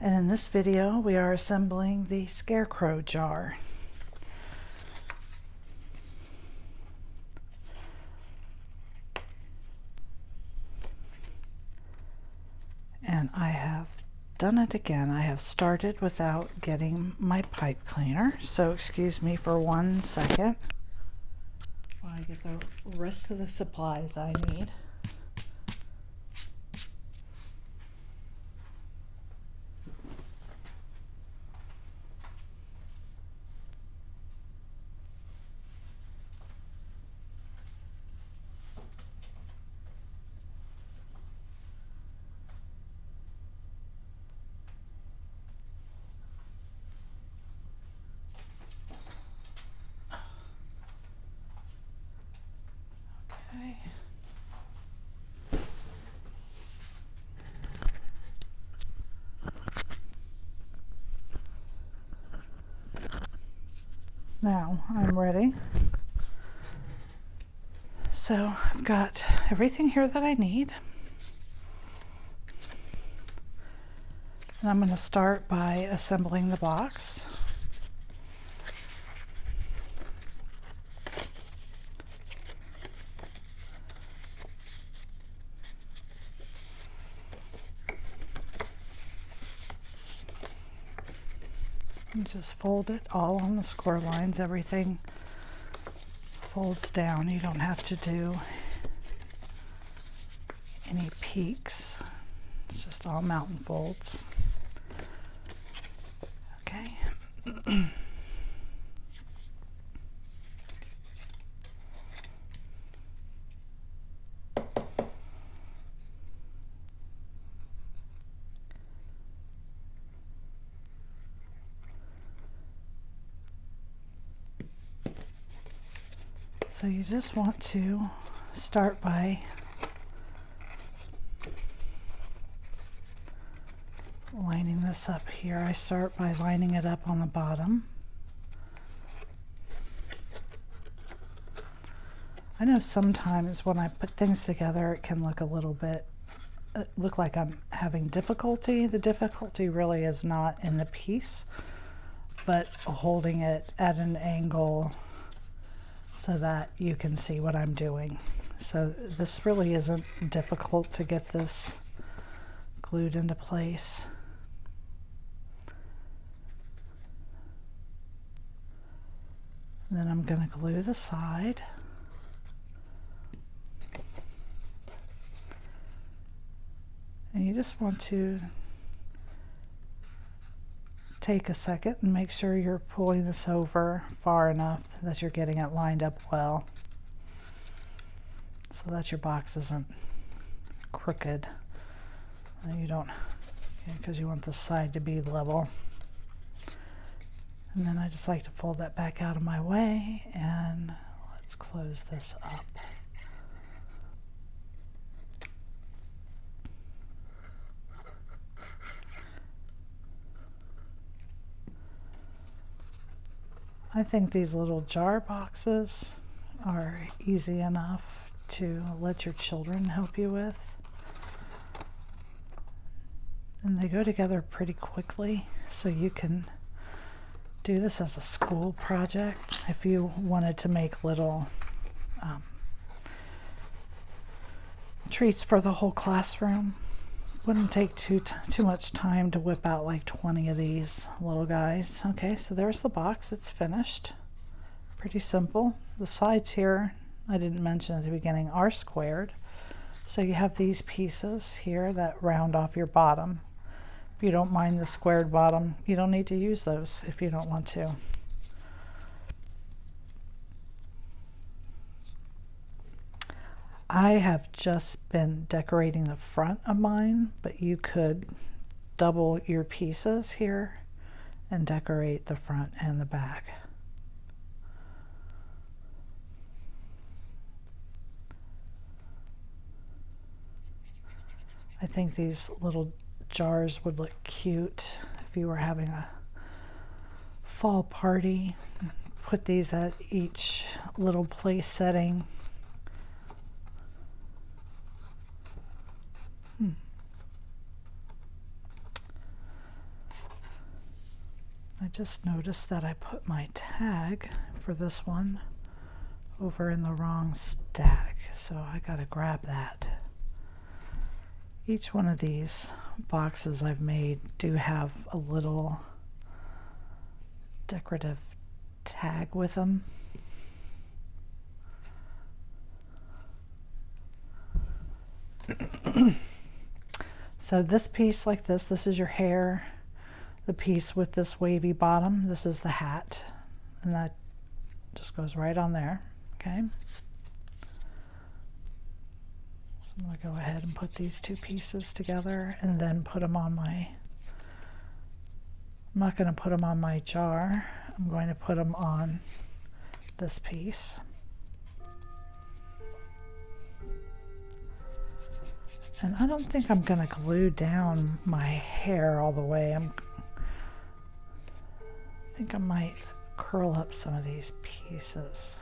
And in this video we are assembling the Scarecrow jar. And I have done it again. I have started without getting my pipe cleaner, so excuse me for 1 second while I get the rest of the supplies I need. Okay. Now I'm ready. So I've got everything here that I need. And I'm going to start by assembling the box. And just fold it all on the score lines. Everything folds down. You don't have to do any peaks. It's just all mountain folds. Okay. So you just want to start by lining this up here. I start by lining it up on the bottom. I know sometimes when I put things together it can look a little bit, look like I'm having difficulty. The difficulty really is not in the piece, but holding it at an angle so that you can see what I'm doing. So this really isn't difficult to get this glued into place. And then I'm going to glue the side. And you just want to take a second and make sure you're pulling this over far enough that you're getting it lined up well so that your box isn't crooked. And you don't, because you want the side to be level. And then I just like to fold that back out of my way, and let's close this up. I think these little jar boxes are easy enough to let your children help you with. And they go together pretty quickly, so you can do this as a school project if you wanted to make little treats for the whole classroom. Wouldn't take too much time to whip out like 20 of these little guys. Okay, so there's the box. It's finished. Pretty simple. The sides here, I didn't mention at the beginning, are squared. So you have these pieces here that round off your bottom. If you don't mind the squared bottom, you don't need to use those if you don't want to. I have just been decorating the front of mine, but you could double your pieces here and decorate the front and the back. I think these little jars would look cute if you were having a fall party. Put these at each little place setting. I just noticed that I put my tag for this one over in the wrong stack, so I gotta grab that. Each one of these boxes I've made do have a little decorative tag with them. So this piece like this is your hair. The piece with this wavy bottom, this is the hat, and that just goes right on there. Okay, so I'm going to go ahead and put these two pieces together and then put them on my, I'm not going to put them on my jar, I'm going to put them on this piece. And I don't think I'm going to glue down my hair all the way. I think I might curl up some of these pieces.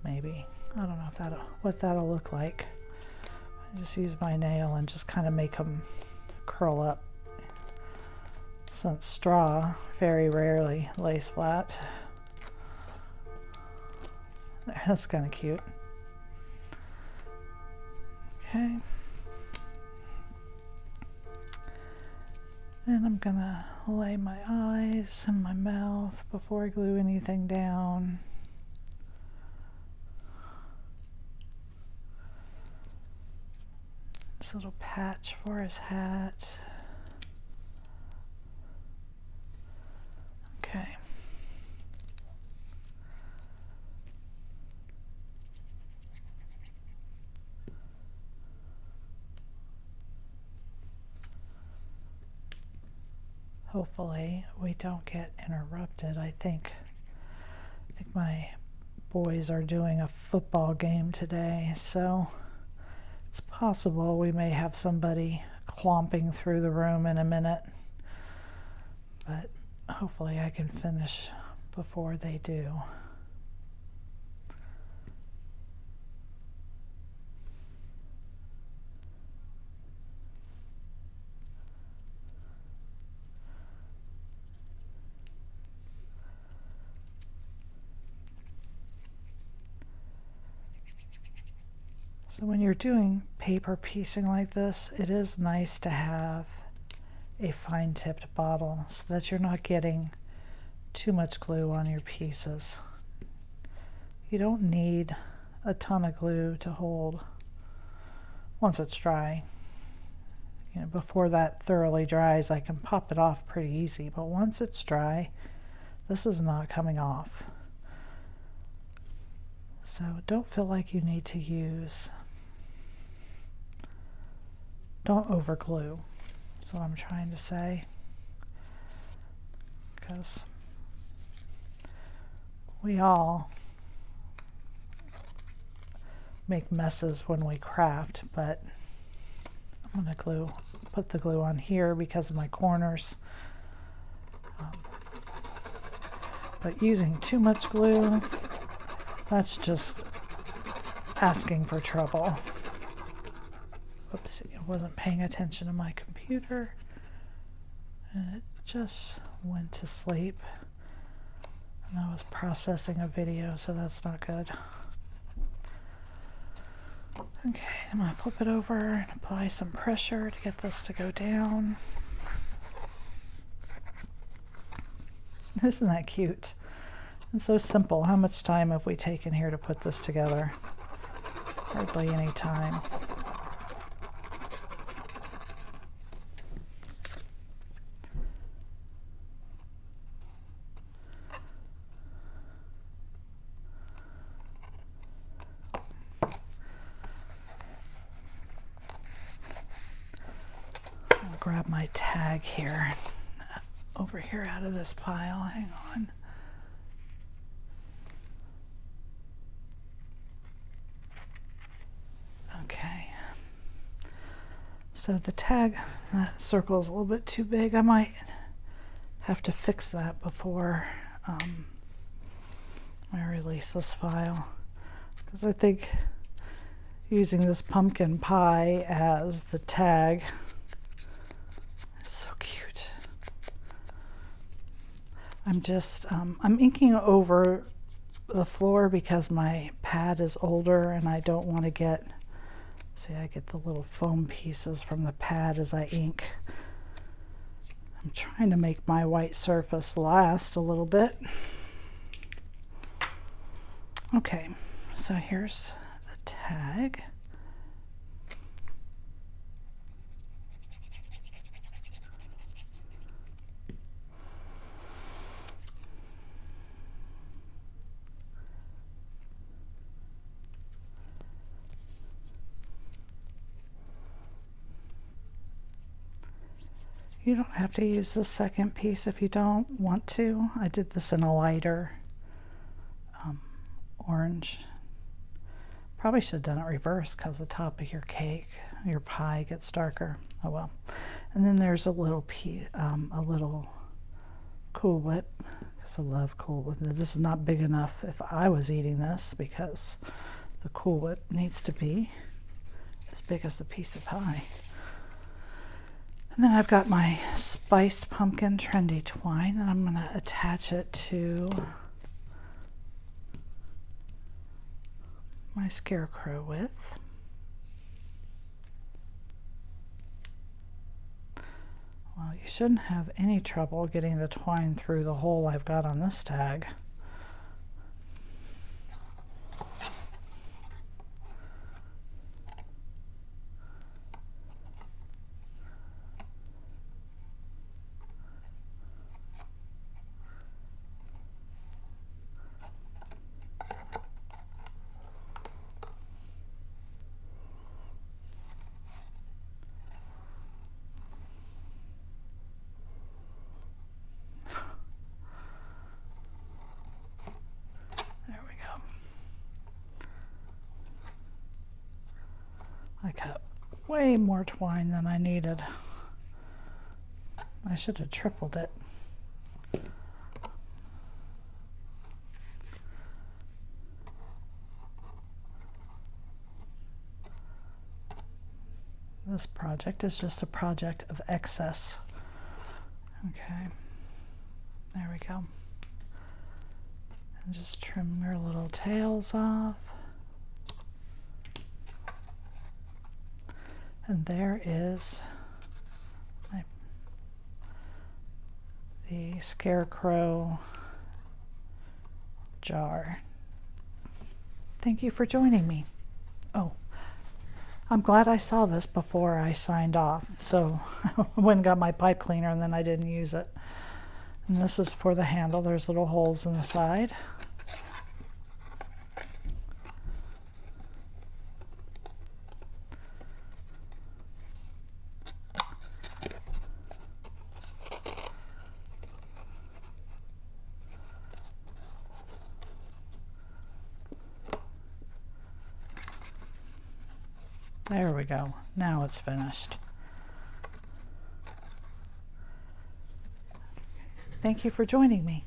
Maybe. I don't know if what that'll look like. I just use my nail and just kind of make them curl up. Since straw very rarely lays flat. That's kind of cute. Okay. Then I'm gonna lay my eyes and my mouth before I glue anything down. This little patch for his hat. Okay. Hopefully we don't get interrupted. I think my boys are doing a football game today, so it's possible we may have somebody clomping through the room in a minute, but hopefully I can finish before they do. So when you're doing paper piecing like this, it is nice to have a fine-tipped bottle so that you're not getting too much glue on your pieces. You don't need a ton of glue to hold once it's dry. You know, before that thoroughly dries, I can pop it off pretty easy, but once it's dry, this is not coming off. So don't feel like you need to use, don't over glue, is what I'm trying to say, because we all make messes when we craft, but I'm going to put the glue on here because of my corners. But using too much glue, that's just asking for trouble. Oopsie, I wasn't paying attention to my computer and it just went to sleep. And I was processing a video, so that's not good. Okay, I'm going to flip it over and apply some pressure to get this to go down. Isn't that cute? And so simple. How much time have we taken here to put this together? Hardly any time. I'll grab my tag here, over here out of this pile. Hang on. Okay, so the tag, that circle is a little bit too big. I might have to fix that before I release this file, because I think using this pumpkin pie as the tag is so cute. I'm inking over the floor because my pad is older and I don't want to get, see, I get the little foam pieces from the pad as I ink. I'm trying to make my white surface last a little bit. Okay, so here's the tag. You don't have to use the second piece if you don't want to. I did this in a lighter orange. Probably should have done it reverse because the top of your cake, your pie gets darker. Oh well. And then there's a little a little Cool Whip, because I love Cool Whip. This is not big enough if I was eating this, because the Cool Whip needs to be as big as the piece of pie. And then I've got my spiced pumpkin trendy twine, and I'm going to attach it to my Scarecrow with. Well, you shouldn't have any trouble getting the twine through the hole I've got on this tag. I cut way more twine than I needed. I should have tripled it. This project is just a project of excess. Okay, there we go. And just trim your little tails off. And there is the Scarecrow jar. Thank you for joining me. Oh, I'm glad I saw this before I signed off. So I went and got my pipe cleaner and then I didn't use it. And this is for the handle. There's little holes in the side. There we go. Now it's finished. Thank you for joining me.